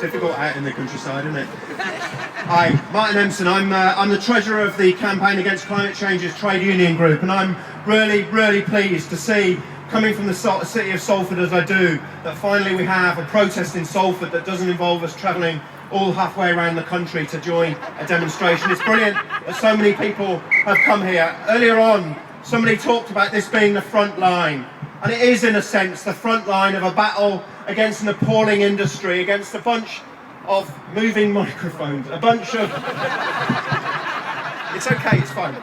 difficult out in the countryside, isn't it? Hi, Martin Empson. I'm the treasurer of the Campaign Against Climate Change's trade union group, and I'm really pleased to see, coming from the city of Salford as I do, that finally we have a protest in Salford that doesn't involve us travelling all halfway around the country to join a demonstration. It's brilliant that so many people have come here. Earlier on, somebody talked about this being the front line, and it is in a sense the front line of a battle against an appalling industry, against a bunch of moving microphones, a bunch of... It's okay, it's fine.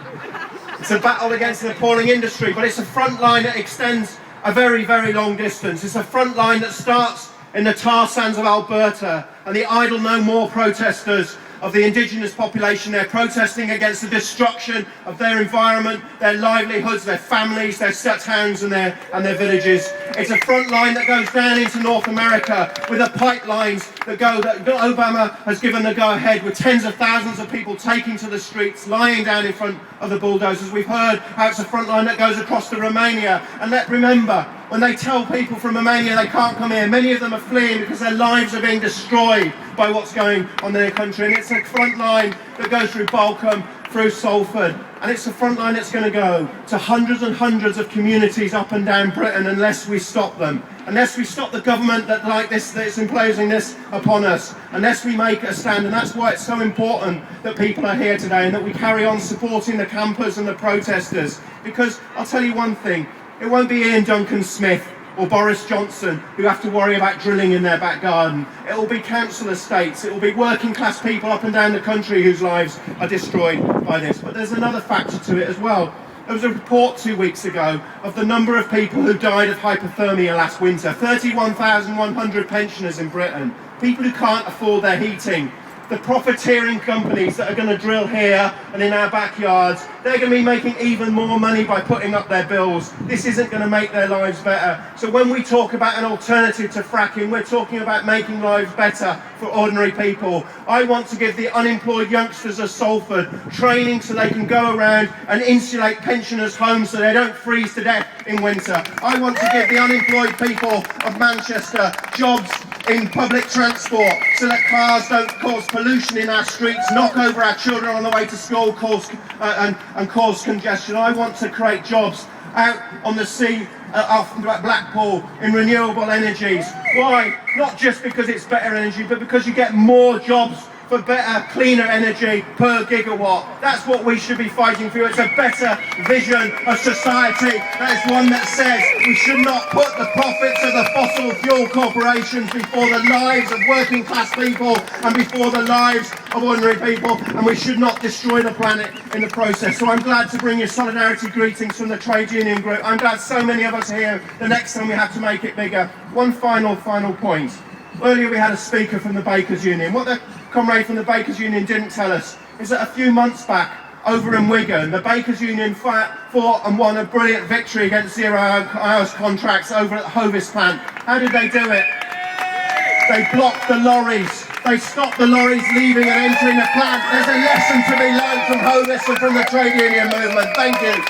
It's a battle against an appalling industry, but it's a front line that extends a very long distance. It's a front line that starts in the tar sands of Alberta and the Idle No More protesters of the indigenous population. They're protesting against the destruction of their environment, their livelihoods, their families, their towns and their villages. It's a front line that goes down into North America with the pipelines that Obama has given the go-ahead, with tens of thousands of people taking to the streets, lying down in front of the bulldozers. We've heard how it's a front line that goes across to Romania. And remember, when they tell people from Romania they can't come here, many of them are fleeing because their lives are being destroyed by what's going on in their country. And it's a front line that goes through Balcombe, through Salford, and it's a front line that's going to go to hundreds and hundreds of communities up and down Britain unless we stop them, unless we stop the government that's imposing this upon us, unless we make a stand. And that's why it's so important that people are here today and that we carry on supporting the campers and the protesters, because I'll tell you one thing, it won't be Ian Duncan Smith or Boris Johnson who have to worry about drilling in their back garden. It will be council estates, it will be working class people up and down the country whose lives are destroyed by this. But there's another factor to it as well. There was a report 2 weeks ago of the number of people who died of hypothermia last winter. 31,100 pensioners in Britain, people who can't afford their heating. The profiteering companies that are going to drill here and in our backyards, they're going to be making even more money by putting up their bills. This isn't going to make their lives better. So when we talk about an alternative to fracking, we're talking about making lives better for ordinary people. I want to give the unemployed youngsters of Salford training so they can go around and insulate pensioners' homes so they don't freeze to death in winter. I want to give the unemployed people of Manchester jobs in public transport so that cars don't cause pollution in our streets, knock over our children on the way to school, and cause congestion. I want to create jobs out on the sea, off Blackpool, in renewable energies. Why? Not just because it's better energy, but because you get more jobs for better, cleaner energy per gigawatt. That's what we should be fighting for. It's a better vision of society. That is one that says we should not put the profits of the fossil fuel corporations before the lives of working class people and before the lives of ordinary people, and we should not destroy the planet in the process. So I'm glad to bring you solidarity greetings from the trade union group. I'm glad so many of us are here the next time we have to make it bigger. One final point. Earlier we had a speaker from the Bakers Union. What the comrade from the Bakers Union didn't tell us is that a few months back over in Wigan, the Bakers Union fought and won a brilliant victory against 0 hours contracts over at the Hovis plant. How did they do it? They blocked the lorries. They stopped the lorries leaving and entering the plant. There's a lesson to be learned from Hovis and from the trade union movement. Thank you.